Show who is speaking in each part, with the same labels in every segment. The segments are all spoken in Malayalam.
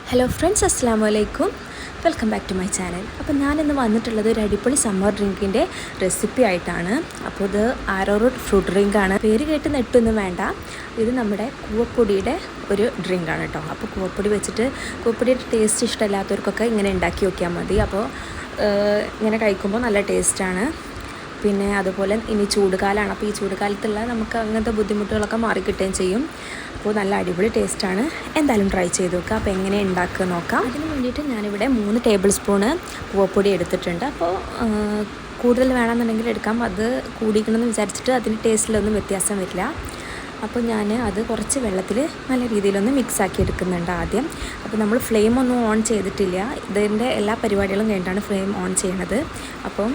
Speaker 1: ഹലോ ഫ്രണ്ട്സ്, അസ്സലാമു അലൈക്കും. Welcome back to my channel. അപ്പോൾ ഞാനിന്ന് വന്നിട്ടുള്ളത് ഒരു അടിപൊളി സമ്മർ ഡ്രിങ്കിൻ്റെ റെസിപ്പി ആയിട്ടാണ്. അപ്പോൾ ഇത് ആരോറൂട്ട് ഫ്രൂട്ട് ഡ്രിങ്കാണ്. പേര് കേട്ട് നെട്ടൊന്നും വേണ്ട. ഇത് നമ്മുടെ കൂവപ്പൊടിയുടെ ഒരു ഡ്രിങ്കാണ് കേട്ടോ. അപ്പോൾ കൂവപ്പൊടി വെച്ചിട്ട് കൂവപ്പൊടിയുടെ ടേസ്റ്റ് ഇഷ്ടമില്ലാത്തവർക്കൊക്കെ ഇങ്ങനെ ഉണ്ടാക്കി നോക്കിയാൽ മതി. അപ്പോൾ ഇങ്ങനെ കഴിക്കുമ്പോൾ നല്ല ടേസ്റ്റാണ്. പിന്നെ അതുപോലെ ഇനി ചൂടുകാലമാണ്. അപ്പോൾ ഈ ചൂടുകാലത്തുള്ള നമുക്ക് അങ്ങനത്തെ ബുദ്ധിമുട്ടുകളൊക്കെ മാറിക്കിട്ടുകയും ചെയ്യും. അപ്പോൾ നല്ല അടിപൊളി ടേസ്റ്റാണ്. എന്തായാലും ട്രൈ ചെയ്ത് നോക്കുക. അപ്പോൾ എങ്ങനെ ഉണ്ടാക്കുക നോക്കാം. അതിന് വേണ്ടിയിട്ട് ഞാനിവിടെ 3 ടേബിൾ സ്പൂണ് കൂവപ്പൊടി എടുത്തിട്ടുണ്ട്. അപ്പോൾ കൂടുതൽ വേണമെന്നുണ്ടെങ്കിൽ എടുക്കാം. അത് കൂടിക്കണമെന്ന് വിചാരിച്ചിട്ട് അതിന് ടേസ്റ്റിലൊന്നും വ്യത്യാസം വരില്ല. അപ്പോൾ ഞാൻ അത് കുറച്ച് വെള്ളത്തിൽ നല്ല രീതിയിലൊന്ന് മിക്സാക്കി എടുക്കുന്നുണ്ട് ആദ്യം. അപ്പോൾ നമ്മൾ ഫ്ലെയിം ഒന്നും ഓൺ ചെയ്തിട്ടില്ല. ഇതിൻ്റെ എല്ലാ പരിപാടികളും കഴിഞ്ഞിട്ടാണ് ഫ്ലെയിം ഓൺ ചെയ്യണത്. അപ്പം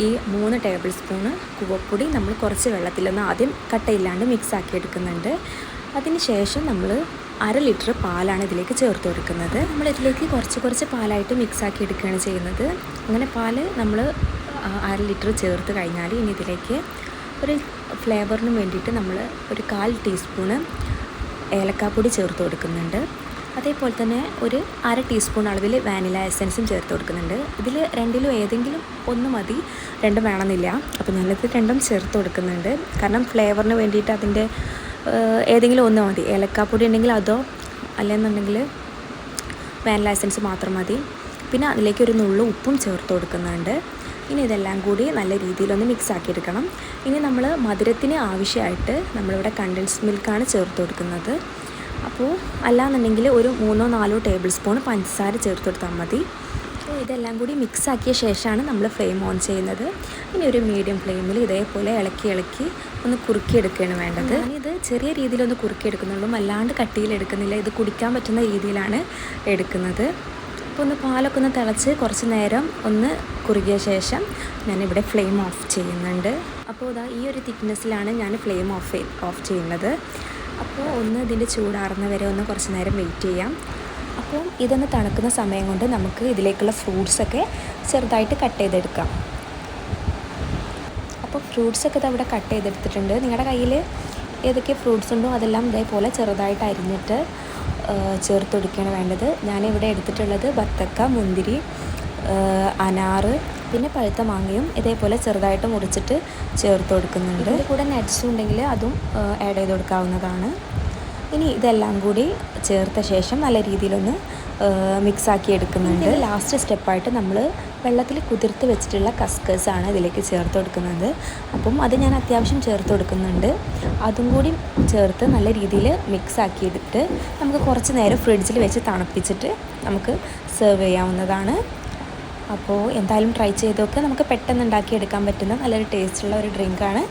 Speaker 1: ഈ 3 ടേബിൾ സ്പൂണ് കൂവപ്പൊടി നമ്മൾ കുറച്ച് വെള്ളത്തിലൊന്ന് ആദ്യം കട്ടയില്ലാണ്ട് മിക്സാക്കി എടുക്കുന്നുണ്ട്. അതിന് ശേഷം നമ്മൾ 1/2 ലിറ്റർ പാലാണ് ഇതിലേക്ക് ചേർത്ത് കൊടുക്കുന്നത്. നമ്മളിതിലേക്ക് കുറച്ച് പാലായിട്ട് മിക്സാക്കി എടുക്കുകയാണ് ചെയ്യുന്നത്. അങ്ങനെ പാല് നമ്മൾ 1/2 ലിറ്റർ ചേർത്ത് കഴിഞ്ഞാൽ ഇനി ഇതിലേക്ക് ഒരു ഫ്ലേവറിന് വേണ്ടിയിട്ട് നമ്മൾ ഒരു 1/4 ടീസ്പൂണ് ഏലക്കാപ്പൊടി ചേർത്ത് കൊടുക്കുന്നുണ്ട്. അതേപോലെ തന്നെ ഒരു 1/2 ടീസ്പൂൺ അളവിൽ വാനില എസൻസും ചേർത്ത് കൊടുക്കുന്നുണ്ട്. ഇതിൽ രണ്ടിലും ഏതെങ്കിലും ഒന്ന് മതി, രണ്ടും വേണമെന്നില്ല. അപ്പോൾ ഞാനിത് രണ്ടും ചേർത്ത് കൊടുക്കുന്നുണ്ട്. കാരണം ഫ്ലേവറിന് വേണ്ടിയിട്ട് അതിൻ്റെ ഏതെങ്കിലും ഒന്ന് മതി. ഏലക്കാപ്പൊടി ഉണ്ടെങ്കിൽ അതോ അല്ലെന്നുണ്ടെങ്കിൽ വാനില എസൻസ് മാത്രം മതി. പിന്നെ അതിലേക്ക് ഒരു നുള്ളു ഉപ്പും ചേർത്ത് കൊടുക്കുന്നുണ്ട്. ഇനി ഇതെല്ലാം കൂടി നല്ല രീതിയിലൊന്ന് മിക്സ് ആക്കിയെടുക്കണം. ഇനി നമ്മൾ മധുരത്തിന് ആവശ്യമായിട്ട് നമ്മളിവിടെ കണ്ടൻസ്ഡ് മിൽക്കാണ് ചേർത്ത് കൊടുക്കുന്നത്. അപ്പോൾ അല്ലാന്നുണ്ടെങ്കിൽ ഒരു 3-4 ടേബിൾ സ്പൂൺ പഞ്ചസാര ചേർത്ത് കൊടുത്താൽ മതി. അപ്പോൾ ഇതെല്ലാം കൂടി മിക്സ് ആക്കിയ ശേഷമാണ് നമ്മൾ ഫ്ലെയിം ഓൺ ചെയ്യുന്നത്. ഇനി ഒരു മീഡിയം ഫ്ലെയിമിൽ ഇതേപോലെ ഇളക്കി ഒന്ന് കുറുക്കിയെടുക്കുകയാണ് വേണ്ടത്. ഞാനിത് ചെറിയ രീതിയിലൊന്ന് കുറുക്കിയെടുക്കുന്നുള്ളൂ, അല്ലാണ്ട് കട്ടിയിലെടുക്കുന്നില്ല. ഇത് കുടിക്കാൻ പറ്റുന്ന രീതിയിലാണ് എടുക്കുന്നത്. അപ്പോൾ ഒന്ന് പാലൊക്കെ ഒന്ന് തിളച്ച് കുറച്ച് നേരം ഒന്ന് കുറുകിയ ശേഷം ഞാനിവിടെ ഫ്ലെയിം ഓഫ് ചെയ്യുന്നുണ്ട്. അപ്പോൾ ഇതാ ഈ ഒരു തിക്നെസ്സിലാണ് ഞാൻ ഫ്ലെയിം ഓഫ് ചെയ്യുന്നത്. അപ്പോൾ ഒന്ന് ഇതിൻ്റെ ചൂടാറുന്ന വരെ ഒന്ന് കുറച്ച് നേരം വെയിറ്റ് ചെയ്യാം. അപ്പോൾ ഇതൊന്ന് തണുക്കുന്ന സമയം കൊണ്ട് നമുക്ക് ഇതിലേക്കുള്ള ഫ്രൂട്ട്സൊക്കെ ചെറുതായിട്ട് കട്ട് ചെയ്തെടുക്കാം. അപ്പോൾ ഫ്രൂട്ട്സൊക്കെ ഇത് അവിടെ കട്ട് ചെയ്തെടുത്തിട്ടുണ്ട്. നിങ്ങളുടെ കയ്യിൽ ഏതൊക്കെ ഫ്രൂട്ട്സ് ഉണ്ടോ അതെല്ലാം ഇതേപോലെ ചെറുതായിട്ട് അരിഞ്ഞിട്ട് ചേർത്ത് കൊടുക്കുകയാണ് വേണ്ടത്. ഞാനിവിടെ എടുത്തിട്ടുള്ളത് ബത്തക്ക, മുന്തിരി, അനാറ്, പിന്നെ പഴുത്ത മാങ്ങയും ഇതേപോലെ ചെറുതായിട്ട് മുറിച്ചിട്ട് ചേർത്ത് കൊടുക്കുന്നുണ്ട്. ഇതിൽ കൂടെ നട്ട്സും ഉണ്ടെങ്കിൽ അതും ആഡ് ചെയ്ത് കൊടുക്കാവുന്നതാണ്. ഇനി ഇതെല്ലാം കൂടി ചേർത്ത ശേഷം നല്ല രീതിയിലൊന്ന് മിക്സാക്കി എടുക്കുന്നുണ്ട്. ലാസ്റ്റ് സ്റ്റെപ്പായിട്ട് നമ്മൾ വെള്ളത്തിൽ കുതിർത്ത് വെച്ചിട്ടുള്ള കസ്കസാണ് ഇതിലേക്ക് ചേർത്ത് കൊടുക്കുന്നത്. അപ്പം അത് ഞാൻ അത്യാവശ്യം ചേർത്ത് കൊടുക്കുന്നുണ്ട്. അതും കൂടി ചേർത്ത് നല്ല രീതിയിൽ മിക്സാക്കി എടുത്തിട്ട് നമുക്ക് കുറച്ച് നേരം ഫ്രിഡ്ജിൽ വെച്ച് തണുപ്പിച്ചിട്ട് നമുക്ക് സെർവ് ചെയ്യാവുന്നതാണ്. അപ്പോൾ എന്തായാലും ട്രൈ ചെയ്തൊക്കെ നമുക്ക് പെട്ടെന്ന് ഉണ്ടാക്കിയെടുക്കാൻ പറ്റുന്ന നല്ലൊരു ടേസ്റ്റുള്ള ഒരു ഡ്രിങ്കാണ്.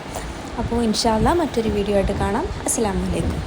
Speaker 1: അപ്പോൾ ഇൻഷാ അല്ലാഹ് മറ്റൊരു വീഡിയോ ആയിട്ട് കാണാം. അസ്സലാമു അലൈക്കും.